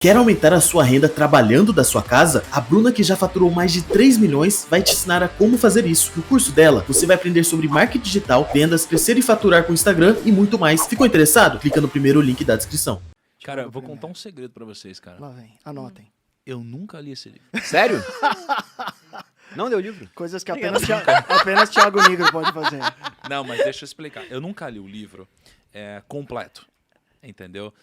Quer aumentar a sua renda trabalhando da sua casa? A Bruna, que já faturou mais de 3 milhões, vai te ensinar a como fazer isso. No curso dela, você vai aprender sobre marketing digital, vendas, crescer e faturar com o Instagram e muito mais. Ficou interessado? Clica no primeiro link da descrição. Cara, eu vou contar um segredo pra vocês, cara. Lá vem, anotem. Eu nunca li esse livro. Sério? Não deu livro? Coisas que apenas Thiago Nigro pode fazer. Não, mas deixa eu explicar. Eu nunca li o livro completo, entendeu?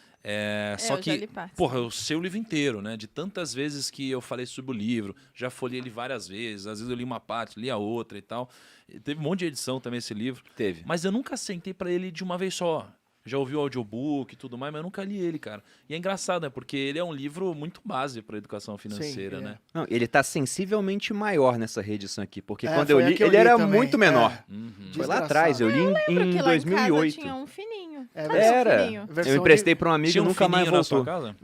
Só eu já que, li partes. porra, eu sei o livro inteiro, né? De tantas vezes que eu falei sobre o livro, já folhei ele várias vezes, às vezes eu li uma parte, li a outra e tal. E teve um monte de edição também esse livro. Teve. Mas eu nunca sentei pra ele de uma vez só. Já ouvi o audiobook e tudo mais, mas eu nunca li ele, cara. E é engraçado, né? Porque ele é um livro muito base pra educação financeira, Sim, né? Não, ele tá sensivelmente maior nessa reedição aqui, porque É, quando eu foi a li, que eu ele li era também, muito menor. Uhum. Foi lá Desgraçado. atrás, eu li em Porque lá em casa 2008. tinha um fininho. É Sabe verdade. esse Era. fininho? Versão Eu emprestei pra um amigo Tinha e um nunca mais fininho na sua voltou. casa?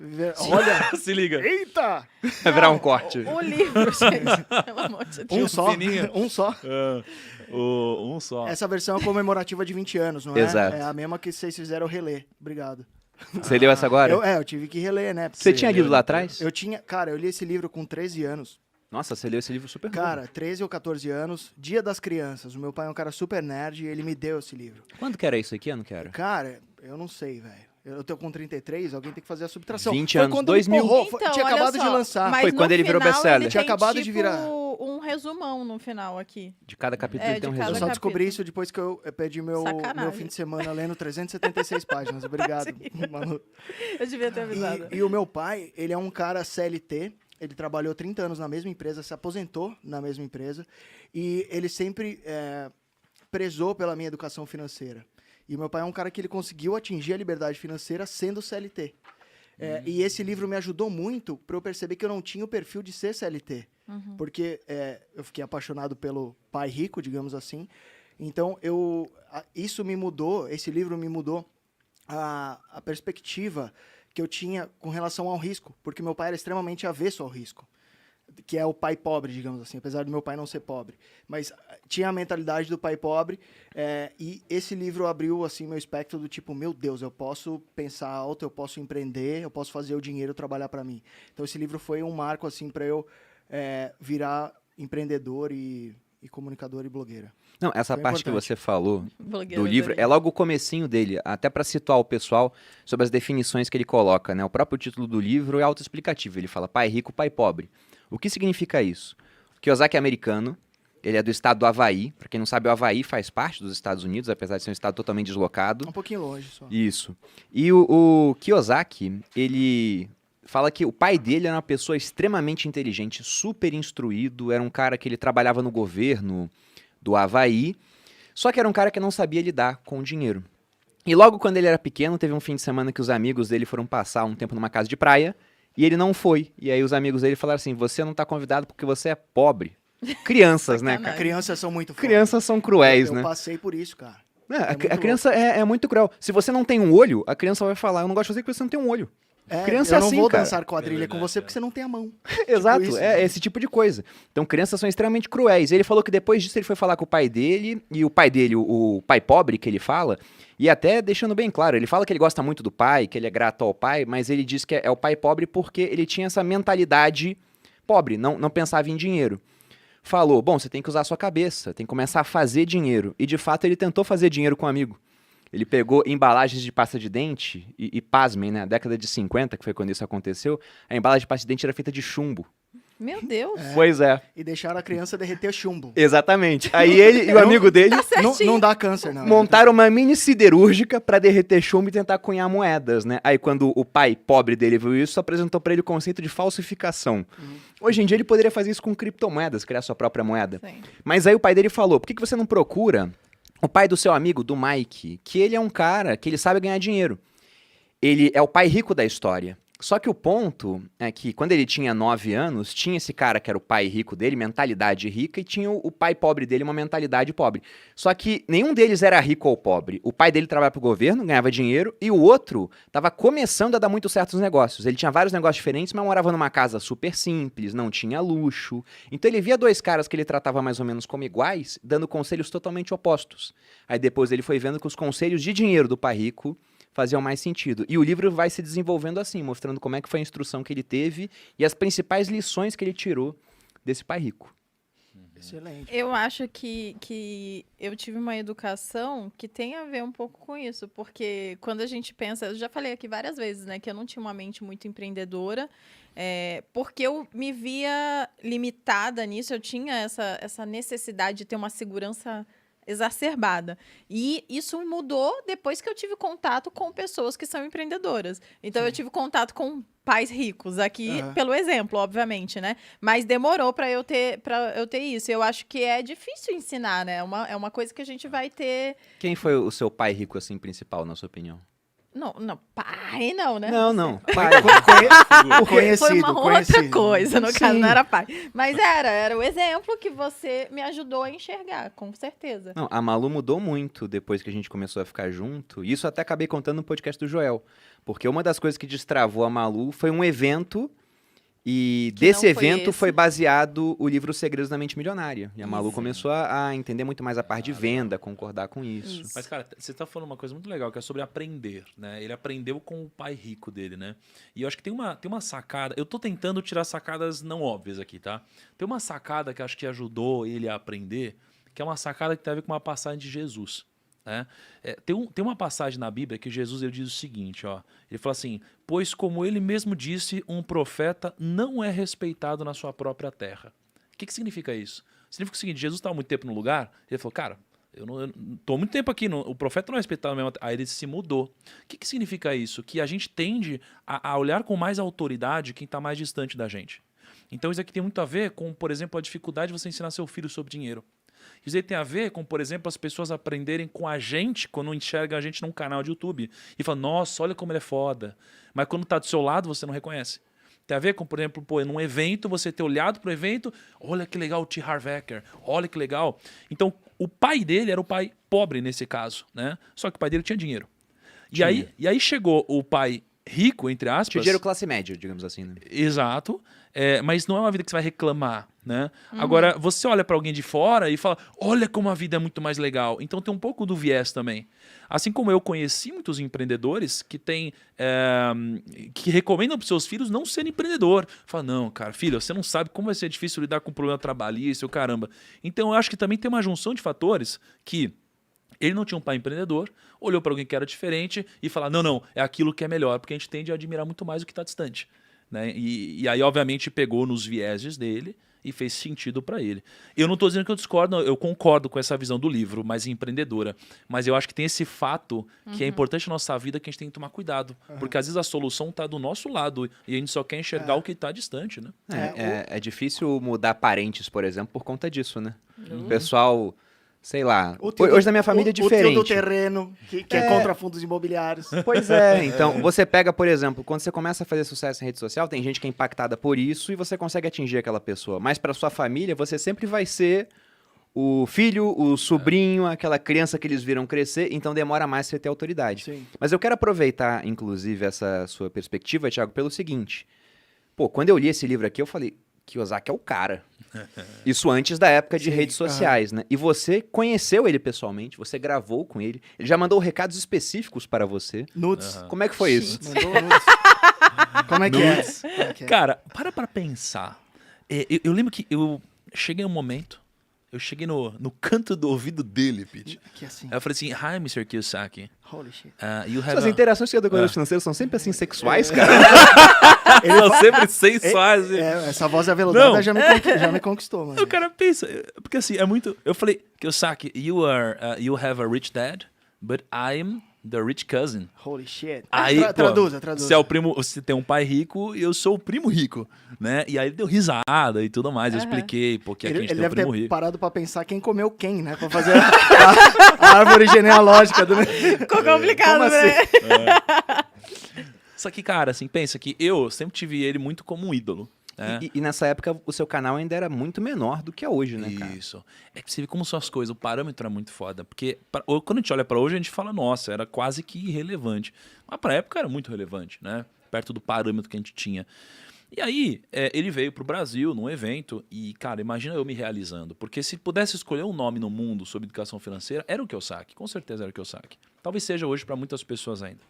Olha, Se liga. eita! Vai virar um corte. O livro, gente. Pelo amor de Deus. Um só, fininho. um só. Um só. Essa versão é comemorativa de 20 anos, não é? Exato. É a mesma que vocês fizeram reler. Obrigado. Você leu essa agora? Eu tive que reler, né? porque Você tinha lido lá atrás? Eu tinha, cara, eu li esse livro com 13 anos. Nossa, você leu esse livro super novo. Cara, 13 ou 14 anos, Dia das Crianças. O meu pai é um cara super nerd e ele me deu esse livro. Quando que era isso aqui? Ano que era? Cara, eu não sei, velho. Eu tô com 33, alguém tem que fazer a subtração. 20 Foi anos, quando 2000. me porrou, Então, tinha olha acabado de só, lançar. mas Foi no quando ele virou final best-seller. ele Tinha tem, acabado de tipo, virar. um resumão no final aqui. De cada capítulo É, ele tem um de cada Eu resumo. só descobri capítulo. isso depois que eu perdi meu Sacanagem. fim de semana lendo 376 páginas. Obrigado, Manu. Eu devia ter avisado. E o meu pai, ele é um cara CLT, ele trabalhou 30 anos na mesma empresa, se aposentou na mesma empresa, e ele sempre prezou pela minha educação financeira. E o meu pai é um cara que ele conseguiu atingir a liberdade financeira sendo CLT. E esse livro me ajudou muito para eu perceber que eu não tinha o perfil de ser CLT. Porque eu fiquei apaixonado pelo pai rico, digamos assim. Então, isso me mudou, esse livro me mudou a perspectiva que eu tinha com relação ao risco. Porque meu pai era extremamente avesso ao risco. Que é o pai pobre, digamos assim, apesar do meu pai não ser pobre. Mas tinha a mentalidade do pai pobre, e esse livro abriu, assim, meu espectro do tipo, meu Deus, eu posso pensar alto, eu posso empreender, eu posso fazer o dinheiro trabalhar para mim. Então, esse livro foi um marco, assim, para eu virar empreendedor e comunicador e blogueira. Não, essa Foi parte que importante. você falou Blogueira do livro também. é logo o comecinho dele, até para situar o pessoal sobre as definições que ele coloca, né? O próprio título do livro é autoexplicativo, ele fala pai rico, pai pobre. O que significa isso? O Kiyosaki é americano, ele é do estado do Havaí. Para quem não sabe, o Havaí faz parte dos Estados Unidos, apesar de ser um estado totalmente deslocado. Um pouquinho longe só. Isso. E o Kiyosaki, ele fala que o pai dele era uma pessoa extremamente inteligente, super instruído, era um cara que ele trabalhava no governo do Havaí, só que era um cara que não sabia lidar com o dinheiro. E logo quando ele era pequeno, teve um fim de semana que os amigos dele foram passar um tempo numa casa de praia, e ele não foi. E aí os amigos dele falaram assim, você não tá convidado porque você é pobre. Crianças, né, cara? Crianças são muito fodas. Crianças são cruéis, eu né? passei por isso, cara. A muito criança é muito cruel. Se você não tem um olho, a criança vai falar, eu não gosto de você porque você não tem um olho. Criança eu é não assim, vou cara. dançar quadrilha É com verdade, você porque você não tem a mão. Exato, isso, é né? esse tipo de coisa. Então, crianças são extremamente cruéis. Ele falou que depois disso ele foi falar com o pai dele, e o pai dele, o pai pobre que ele fala, e até deixando bem claro, ele fala que ele gosta muito do pai, que ele é grato ao pai, mas ele diz que é o pai pobre porque ele tinha essa mentalidade pobre, não pensava em dinheiro. Falou, bom, você tem que usar a sua cabeça, tem que começar a fazer dinheiro. E de fato ele tentou fazer dinheiro com um amigo. Ele pegou embalagens de pasta de dente e pasmem, né? Na década de 50, que foi quando isso aconteceu, a embalagem de pasta de dente era feita de chumbo. Meu Deus. Pois é. E deixaram a criança derreter chumbo. Exatamente. Aí ele e o amigo dele Tá certinho. Não dá câncer, não. montaram uma mini siderúrgica pra derreter chumbo e tentar cunhar moedas, né? Aí quando o pai pobre dele viu isso, apresentou pra ele o conceito de falsificação. Hoje em dia ele poderia fazer isso com criptomoedas, criar sua própria moeda. Sim. Mas aí o pai dele falou, por que você não procura o pai do seu amigo, do Mike, que ele é um cara que ele sabe ganhar dinheiro. Ele é o pai rico da história. Só que o ponto é que quando ele tinha 9 anos, tinha esse cara que era o pai rico dele, mentalidade rica, e tinha o pai pobre dele, uma mentalidade pobre. Só que nenhum deles era rico ou pobre. O pai dele trabalhava pro governo, ganhava dinheiro, e o outro estava começando a dar muito certo nos negócios. Ele tinha vários negócios diferentes, mas morava numa casa super simples, não tinha luxo. Então ele via dois caras que ele tratava mais ou menos como iguais, dando conselhos totalmente opostos. Aí depois ele foi vendo que os conselhos de dinheiro do pai rico faziam mais sentido. E o livro vai se desenvolvendo assim, mostrando como é que foi a instrução que ele teve e as principais lições que ele tirou desse pai rico. Excelente. Eu acho que eu tive uma educação que tem a ver um pouco com isso, porque quando a gente pensa, eu já falei aqui várias vezes, né, que eu não tinha uma mente muito empreendedora, porque eu me via limitada nisso, eu tinha essa necessidade de ter uma segurança exacerbada. E isso mudou depois que eu tive contato com pessoas que são empreendedoras. Então, eu tive contato com pais ricos aqui, pelo exemplo, obviamente, né? Mas demorou para eu ter isso. Eu acho que é difícil ensinar, né? É uma coisa que a gente vai ter... Quem foi o seu pai rico, assim, principal, na sua opinião? Não, pai não, né? Não. Pai. Conhecido, Foi uma outra conhecido. coisa, no caso, Sim. não era pai. Mas era o exemplo que você me ajudou a enxergar, com certeza. Não, a Malu mudou muito depois que a gente começou a ficar junto. Isso até acabei contando no podcast do Joel. Porque uma das coisas que destravou a Malu foi um evento. E Que desse não foi evento esse. foi baseado o livro Segredos da Mente Milionária. E a Malu Isso. começou a entender muito mais a parte de venda, concordar com isso. Isso. Mas, cara, você tá falando uma coisa muito legal, que é sobre aprender, né? Ele aprendeu com o pai rico dele, né? E eu acho que tem uma sacada... Eu tô tentando tirar sacadas não óbvias aqui, tá? Tem uma sacada que eu acho que ajudou ele a aprender, que é uma sacada que tem a ver com uma passagem de Jesus, né? Tem uma passagem na Bíblia que Jesus ele diz o seguinte, ó. Ele fala assim, pois como ele mesmo disse, um profeta não é respeitado na sua própria terra. O que significa isso? Significa o seguinte, Jesus estava muito tempo no lugar, ele falou, cara, eu tô há muito tempo aqui, o profeta não é respeitado na mesma terra. Aí ele se mudou. O que significa isso? Que a gente tende a olhar com mais autoridade quem está mais distante da gente. Então isso aqui tem muito a ver com, por exemplo, a dificuldade de você ensinar seu filho sobre dinheiro. Isso aí tem a ver com, por exemplo, as pessoas aprenderem com a gente quando enxergam a gente num canal de YouTube e falam, nossa, olha como ele é foda. Mas quando tá do seu lado, você não reconhece. Tem a ver com, por exemplo, num evento, você ter olhado pro evento, olha que legal o T. Harv Eker, olha que legal. Então, o pai dele era o pai pobre nesse caso, né? Só que o pai dele tinha dinheiro. E aí chegou o pai rico, entre aspas... Tinha dinheiro classe média, digamos assim, né? Exato. Mas não é uma vida que você vai reclamar, né? Agora, você olha pra alguém de fora e fala, olha como a vida é muito mais legal. Então tem um pouco do viés também. Assim como eu conheci muitos empreendedores que que recomendam para seus filhos não serem empreendedor. Fala, não, cara, filho, você não sabe como vai ser difícil lidar com o problema trabalhista, o caramba. Então eu acho que também tem uma junção de fatores que ele não tinha um pai empreendedor, olhou para alguém que era diferente e falou, não, é aquilo que é melhor, porque a gente tende a admirar muito mais o que está distante. Né? E aí, obviamente, pegou nos vieses dele e fez sentido para ele. Eu não estou dizendo que eu discordo, eu concordo com essa visão do livro, mais empreendedora. Mas eu acho que tem esse fato que é importante na nossa vida que a gente tem que tomar cuidado. Porque às vezes a solução está do nosso lado e a gente só quer enxergar o que está distante. Né? É difícil mudar parentes, por exemplo, por conta disso, né? O pessoal... Sei lá, hoje na minha família é diferente. O tio do terreno, que é contra fundos imobiliários. Pois é, então você pega, por exemplo, quando você começa a fazer sucesso em rede social, tem gente que é impactada por isso e você consegue atingir aquela pessoa. Mas para sua família, você sempre vai ser o filho, o sobrinho, aquela criança que eles viram crescer, então demora mais você ter autoridade. Sim. Mas eu quero aproveitar, inclusive, essa sua perspectiva, Thiago, pelo seguinte. Pô, quando eu li esse livro aqui, eu falei, Kiyosaki é o cara. Isso antes da época de redes sociais, né? E você conheceu ele pessoalmente, você gravou com ele, ele já mandou recados específicos para você. Nudes. Como é que foi isso? Mandou nudes. Como é que é? Como é que é? Cara, para pensar. Eu lembro que eu cheguei um momento, eu cheguei no canto do ouvido dele, Pete. Que assim. Aí eu falei assim, hi, Mr. Kiyosaki. Holy shit. You have Suas a... interações com educadores financeiros são sempre assim sexuais, cara. Eles são sempre sensuais. Essa voz aveludada Não. já me conquistou, mano. O cara pensa, porque assim, é muito... Eu falei, Kiyosaki, you have a rich dad, but I'm the rich cousin. Holy shit. Aí, pô, Traduza. Você é o primo, você tem um pai rico e eu sou o primo rico, né? E aí ele deu risada e tudo mais. Eu expliquei, porque aqui a Ele gente tem o deve ter primo rico. parado pra pensar quem comeu quem, né? Pra fazer a árvore genealógica do... Ficou complicado, Como né? Só que, cara, assim, pensa que eu sempre tive ele muito como um ídolo. Né? E nessa época o seu canal ainda era muito menor do que é hoje, né, cara? Isso. É que você vê como são as coisas, o parâmetro é muito foda. Porque quando a gente olha pra hoje, a gente fala, nossa, era quase que irrelevante. Mas pra época era muito relevante, né? Perto do parâmetro que a gente tinha. E aí, ele veio pro Brasil num evento e, cara, imagina eu me realizando. Porque se pudesse escolher um nome no mundo sobre educação financeira, era o Kiyosaki. Com certeza era o Kiyosaki. Talvez seja hoje para muitas pessoas ainda.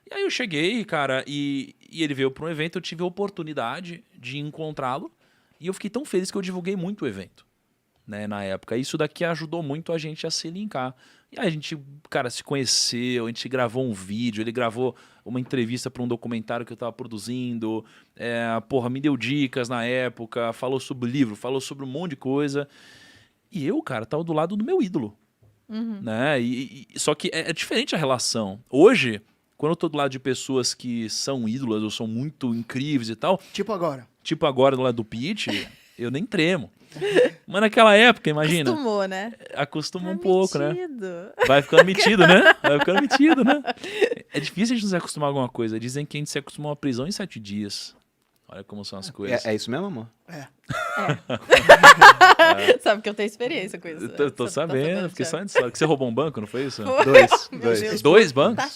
E aí eu cheguei, cara, e ele veio para um evento, eu tive a oportunidade de encontrá-lo, e eu fiquei tão feliz que eu divulguei muito o evento, né, na época. Isso daqui ajudou muito a gente a se linkar. E aí a gente, cara, se conheceu, a gente gravou um vídeo, ele gravou uma entrevista para um documentário que eu tava produzindo, me deu dicas na época, falou sobre o livro, falou sobre um monte de coisa. E eu, cara, tava do lado do meu ídolo, né? Só que é diferente a relação. Hoje, quando eu tô do lado de pessoas que são ídolas ou são muito incríveis e tal... Tipo agora. Tipo agora do lado do Pete, eu nem tremo. Mas naquela época, imagina... Acostumou, né? Acostuma um pouco, né? Metido. Vai ficando metido, né? Vai ficando metido, né? É difícil a gente não se acostumar a alguma coisa. Dizem que a gente se acostuma a uma prisão em 7 dias. Olha como são as coisas. É isso mesmo, amor? Sabe que eu tenho experiência com isso. Eu tô Você tá sabendo, fiquei Thiago? só de que você roubou um banco, não foi isso? Foi. Dois. Meu Deus. 2 bancos? Tá